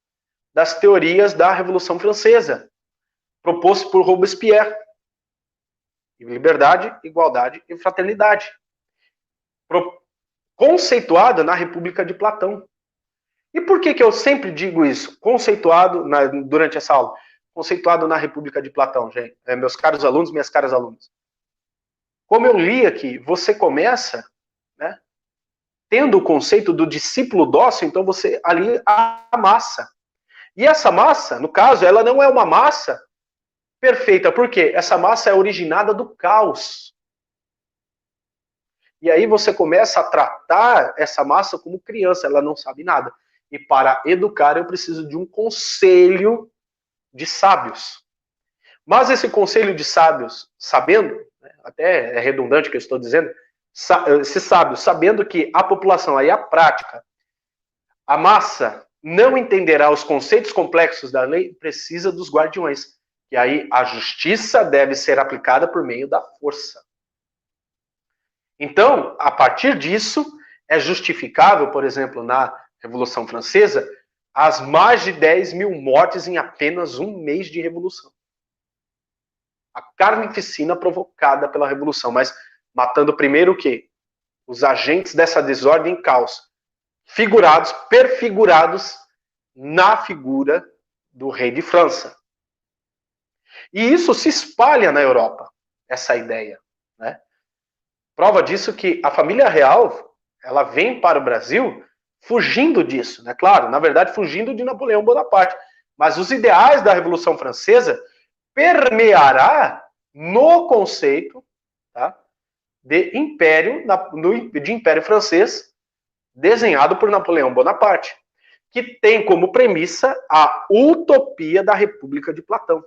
das teorias da Revolução Francesa, proposto por Robespierre. Liberdade, igualdade e fraternidade. Conceituada na República de Platão. E por que eu sempre digo isso? Conceituado, durante essa aula, conceituado na República de Platão, gente, meus caros alunos, minhas caras alunas. Como eu li aqui, você começa, né, tendo o conceito do discípulo dócil, então você ali a massa. E essa massa, no caso, ela não é uma massa perfeita, por quê? Essa massa é originada do caos. E aí você começa a tratar essa massa como criança, ela não sabe nada. E para educar eu preciso de um conselho de sábios. Mas esse conselho de sábios, sabendo, né, até é redundante o que eu estou dizendo, esses sábios, sabendo que a população, aí a prática, a massa não entenderá os conceitos complexos da lei, precisa dos guardiões. E aí a justiça deve ser aplicada por meio da força. Então, a partir disso, é justificável, por exemplo, na Revolução Francesa, as mais de 10 mil mortes em apenas um mês de revolução. A carnificina provocada pela revolução, mas matando primeiro o quê? Os agentes dessa desordem e caos, figurados, perfigurados na figura do rei de França. E isso se espalha na Europa, essa ideia, né? Prova disso que a família real, ela vem para o Brasil fugindo disso, né? Claro, na verdade, fugindo de Napoleão Bonaparte. Mas os ideais da Revolução Francesa permeará no conceito, tá, de império francês desenhado por Napoleão Bonaparte, que tem como premissa a utopia da República de Platão.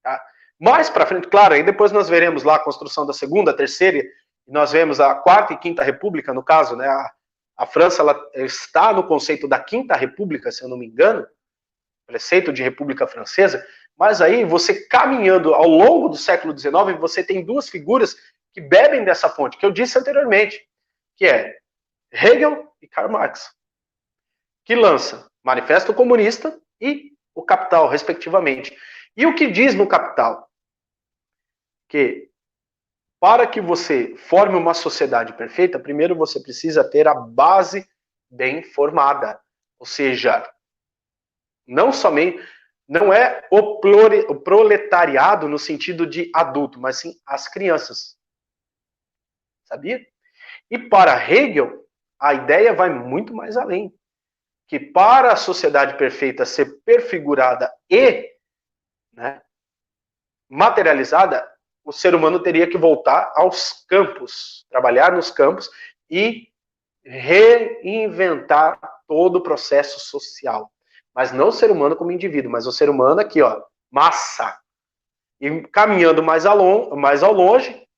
Tá? Mais para frente, claro, aí depois nós veremos lá a construção da segunda, terceira, e nós vemos a quarta e quinta república, no caso, né? A França ela está no conceito da quinta república, se eu não me engano, preceito de república francesa, mas aí você caminhando ao longo do século XIX, você tem duas figuras que bebem dessa fonte, que eu disse anteriormente, que é Hegel e Karl Marx, que lança Manifesto Comunista e o Capital, respectivamente. E o que diz no Capital? Que para que você forme uma sociedade perfeita, primeiro você precisa ter a base bem formada. Ou seja, não somente, não é o proletariado no sentido de adulto, mas sim as crianças. Sabia? E para Hegel, a ideia vai muito mais além. Que para a sociedade perfeita ser perfigurada e, né, materializada, o ser humano teria que voltar aos campos, trabalhar nos campos e reinventar todo o processo social. Mas não o ser humano como indivíduo, mas o ser humano aqui, ó, massa. E caminhando mais ao longe,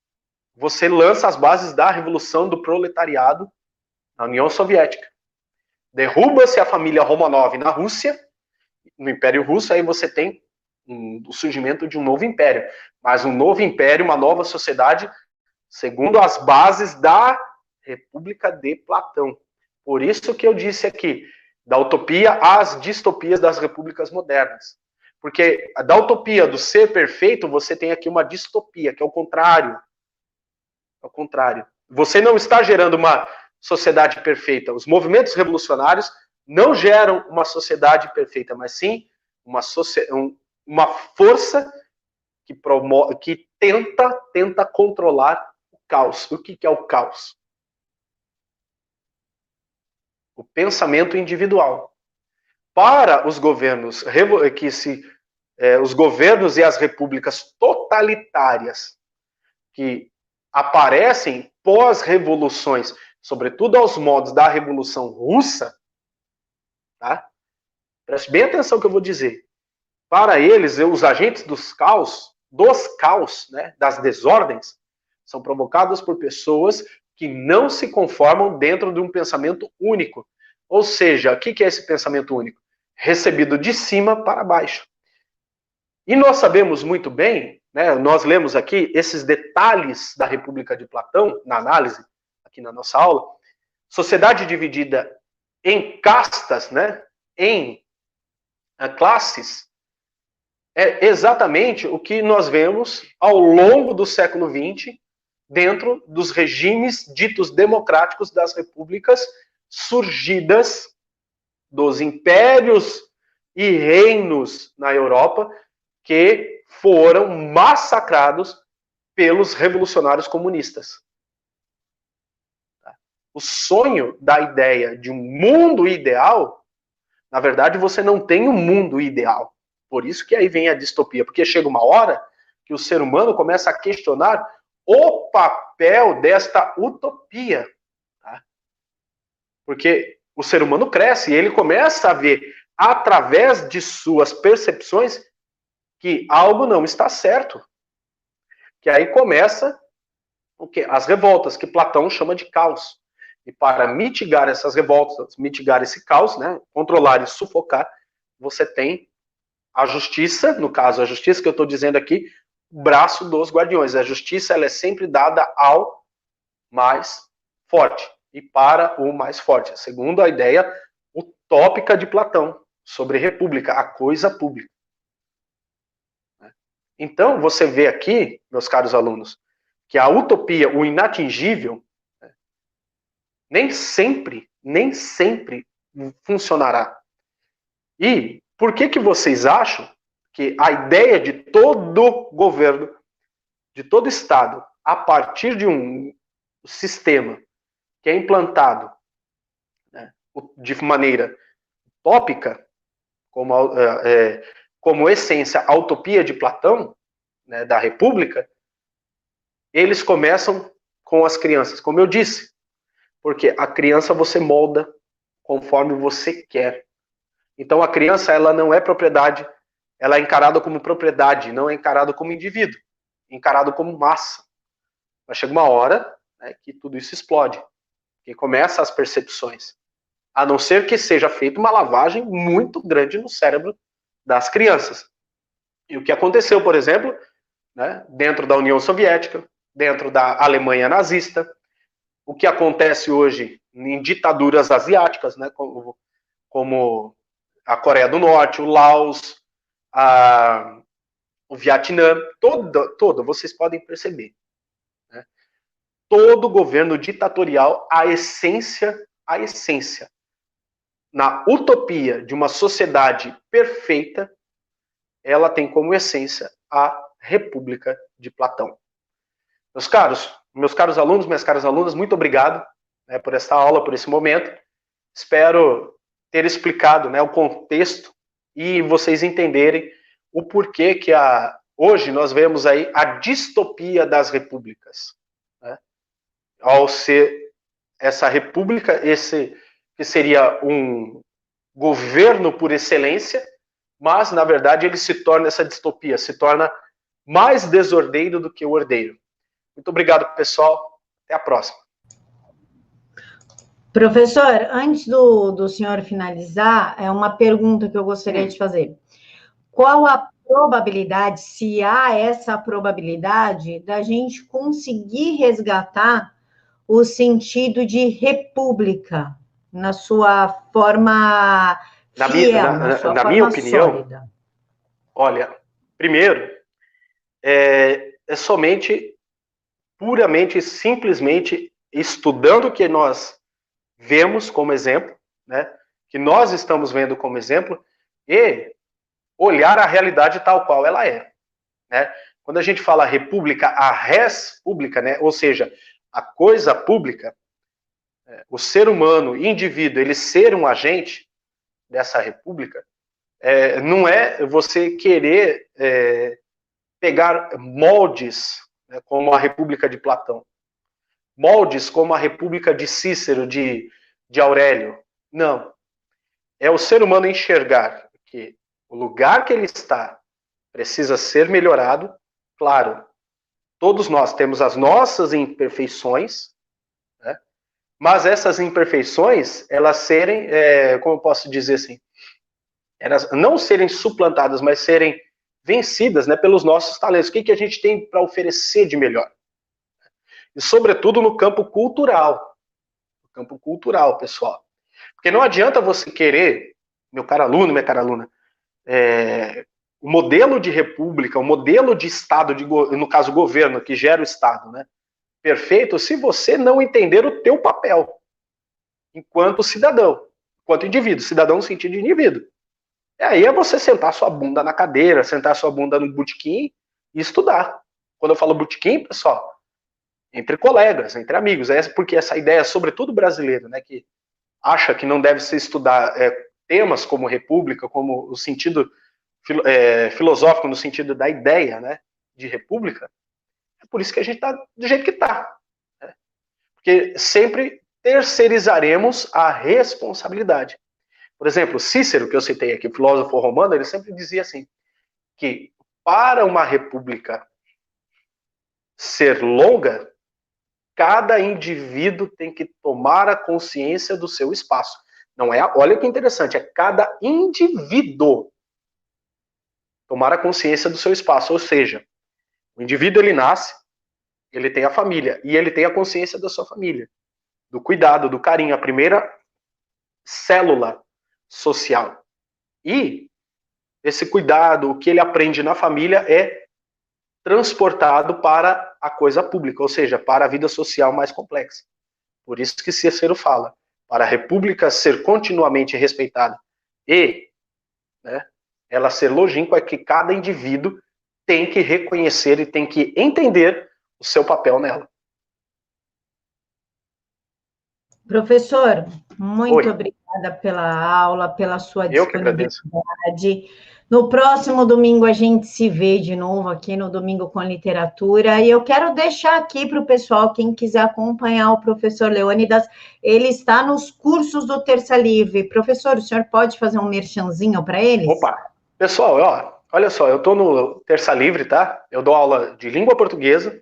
você lança as bases da revolução do proletariado na União Soviética. Derruba-se a família Romanov na Rússia, no Império Russo, aí você tem o surgimento de um novo império. Mas um novo império, uma nova sociedade, segundo as bases da República de Platão. Por isso que eu disse aqui, da utopia às distopias das repúblicas modernas. Porque da utopia do ser perfeito, você tem aqui uma distopia, que é o contrário. É o contrário. Você não está gerando uma sociedade perfeita. Os movimentos revolucionários não geram uma sociedade perfeita, mas sim uma força que tenta controlar o caos. O que é o caos? O pensamento individual. Para os governos os governos e as repúblicas totalitárias que aparecem pós-revoluções, sobretudo aos modos da Revolução Russa, tá? Preste bem atenção no que eu vou dizer. Para eles, os agentes dos caos, né, das desordens, são provocados por pessoas que não se conformam dentro de um pensamento único. Ou seja, o que é esse pensamento único? Recebido de cima para baixo. E nós sabemos muito bem, né, nós lemos aqui esses detalhes da República de Platão, na análise, aqui na nossa aula, sociedade dividida em castas, né, em classes, é exatamente o que nós vemos ao longo do século XX, dentro dos regimes ditos democráticos das repúblicas surgidas dos impérios e reinos na Europa que foram massacrados pelos revolucionários comunistas. O sonho da ideia de um mundo ideal, na verdade, você não tem um mundo ideal. Por isso que aí vem a distopia, porque chega uma hora que o ser humano começa a questionar o papel desta utopia. Tá? Porque o ser humano cresce e ele começa a ver, através de suas percepções, que algo não está certo. Que aí começa as revoltas, que Platão chama de caos. E para mitigar essas revoltas, mitigar esse caos, né, controlar e sufocar, você tem a justiça, no caso, a justiça que eu estou dizendo aqui, o braço dos guardiões. A justiça ela é sempre dada ao mais forte e para o mais forte, segundo a ideia utópica de Platão sobre república, a coisa pública. Então, você vê aqui, meus caros alunos, que a utopia, o inatingível, nem sempre funcionará. E por que vocês acham que a ideia de todo governo, de todo Estado, a partir de um sistema que é implantado, né, de maneira utópica, como essência a utopia de Platão, né, da República, eles começam com as crianças. Como eu disse, Porque a criança você molda conforme você quer. Então a criança, ela não é propriedade, ela é encarada como propriedade, não é encarada como indivíduo, é encarada como massa. Mas chega uma hora, né, que tudo isso explode, que começa as percepções. A não ser que seja feita uma lavagem muito grande no cérebro das crianças. E o que aconteceu, por exemplo, né, dentro da União Soviética, dentro da Alemanha nazista, o que acontece hoje em ditaduras asiáticas, né, como a Coreia do Norte, o Laos, o Vietnã, toda, vocês podem perceber. Né? Todo governo ditatorial, a essência, na utopia de uma sociedade perfeita, ela tem como essência a República de Platão. Meus caros alunos, minhas caras alunas, muito obrigado, né, por esta aula, por esse momento. Espero ter explicado, né, o contexto e vocês entenderem o porquê que hoje nós vemos aí a distopia das repúblicas. Né? Ao ser essa república, esse que seria um governo por excelência, mas, na verdade, ele se torna essa distopia, se torna mais desordeiro do que o ordeiro. Muito obrigado, pessoal. Até a próxima. Professor, antes do senhor finalizar, é uma pergunta que eu gostaria de fazer. Qual a probabilidade, se há essa probabilidade, da gente conseguir resgatar o sentido de república na sua forma fiel, na sua forma minha opinião, sólida? Olha, primeiro, é somente, puramente, simplesmente estudando o que nós vemos como exemplo, né, que nós estamos vendo como exemplo, e olhar a realidade tal qual ela é. Né? Quando a gente fala república, a res pública, né, ou seja, a coisa pública, o ser humano, indivíduo, ele ser um agente dessa república, não é você querer pegar moldes, né, como a República de Platão, moldes como a República de Cícero, de Aurélio. Não. É o ser humano enxergar que o lugar que ele está precisa ser melhorado. Claro, todos nós temos as nossas imperfeições, né? Mas essas imperfeições, elas serem, como eu posso dizer assim, elas não serem suplantadas, mas serem vencidas, né, pelos nossos talentos. O que a gente tem para oferecer de melhor? E, sobretudo, no campo cultural. No campo cultural, pessoal. Porque não adianta você querer, meu caro aluno, minha cara aluna, o modelo de república, o modelo de Estado, no caso, governo, que gera o Estado, né, perfeito, se você não entender o teu papel enquanto cidadão, enquanto indivíduo, cidadão no sentido de indivíduo. E aí é você sentar sua bunda na cadeira, sentar sua bunda no botequim e estudar. Quando eu falo botequim, pessoal, entre colegas, entre amigos, porque essa ideia, sobretudo brasileira, né, que acha que não deve se estudar temas como república, como o sentido filosófico, no sentido da ideia, né, de república, é por isso que a gente está do jeito que está. Né? Porque sempre terceirizaremos a responsabilidade. Por exemplo, Cícero, que eu citei aqui, filósofo romano, ele sempre dizia assim, que para uma república ser longa, cada indivíduo tem que tomar a consciência do seu espaço. Não é, olha que interessante, é cada indivíduo tomar a consciência do seu espaço, ou seja, o indivíduo ele nasce, ele tem a família e ele tem a consciência da sua família, do cuidado, do carinho, a primeira célula social. E esse cuidado, o que ele aprende na família é transportado para a coisa pública, ou seja, para a vida social mais complexa. Por isso que Cícero fala, para a república ser continuamente respeitada e, né, ela ser longínqua, é que cada indivíduo tem que reconhecer e tem que entender o seu papel nela. Professor, muito Oi, obrigada pela aula, pela sua eu que agradeço. disponibilidade. No próximo domingo a gente se vê de novo aqui no Domingo com Literatura. E eu quero deixar aqui para o pessoal, quem quiser acompanhar o professor Leônidas, ele está nos cursos do Terça Livre. Professor, o senhor pode fazer um merchanzinho para eles? Opa, pessoal, ó, olha só, eu estou no Terça Livre, tá? Eu dou aula de língua portuguesa,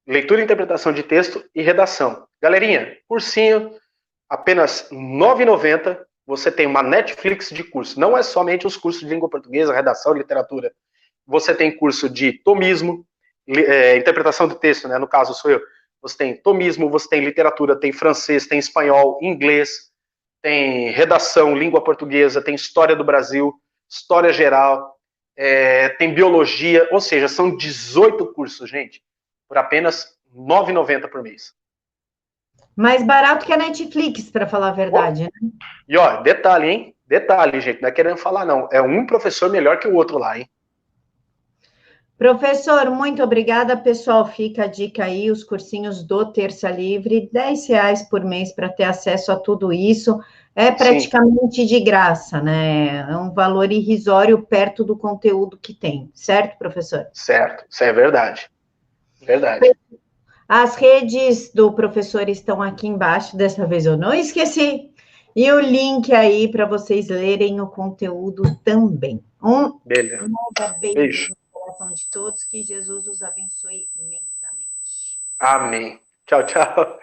leitura e interpretação de texto e redação. Galerinha, cursinho, apenas R$ 9,90. Você tem uma Netflix de curso. Não é somente os cursos de língua portuguesa, redação e literatura. Você tem curso de tomismo, interpretação de texto, né? No caso sou eu. Você tem tomismo, você tem literatura, tem francês, tem espanhol, inglês, tem redação, língua portuguesa, tem história do Brasil, história geral, tem biologia, ou seja, são 18 cursos, gente, por apenas R$ 9,90 por mês. Mais barato que a Netflix, para falar a Oh, verdade, né? e ó, detalhe, hein? Detalhe, gente, não é querendo falar, não. É um professor melhor que o outro lá, hein? Professor, muito obrigada. Pessoal, fica a dica aí, os cursinhos do Terça Livre, R$ 10 por mês para ter acesso a tudo isso. É Sim, praticamente de graça, né? É um valor irrisório perto do conteúdo que tem, certo, professor? certo. Isso é verdade. Verdade. As redes do professor estão aqui embaixo, dessa vez eu não esqueci. E o link aí para vocês lerem o conteúdo também. Um Beleza. mega beijo Beijo. no coração de todos, que Jesus os abençoe imensamente. Amém. Tchau, tchau.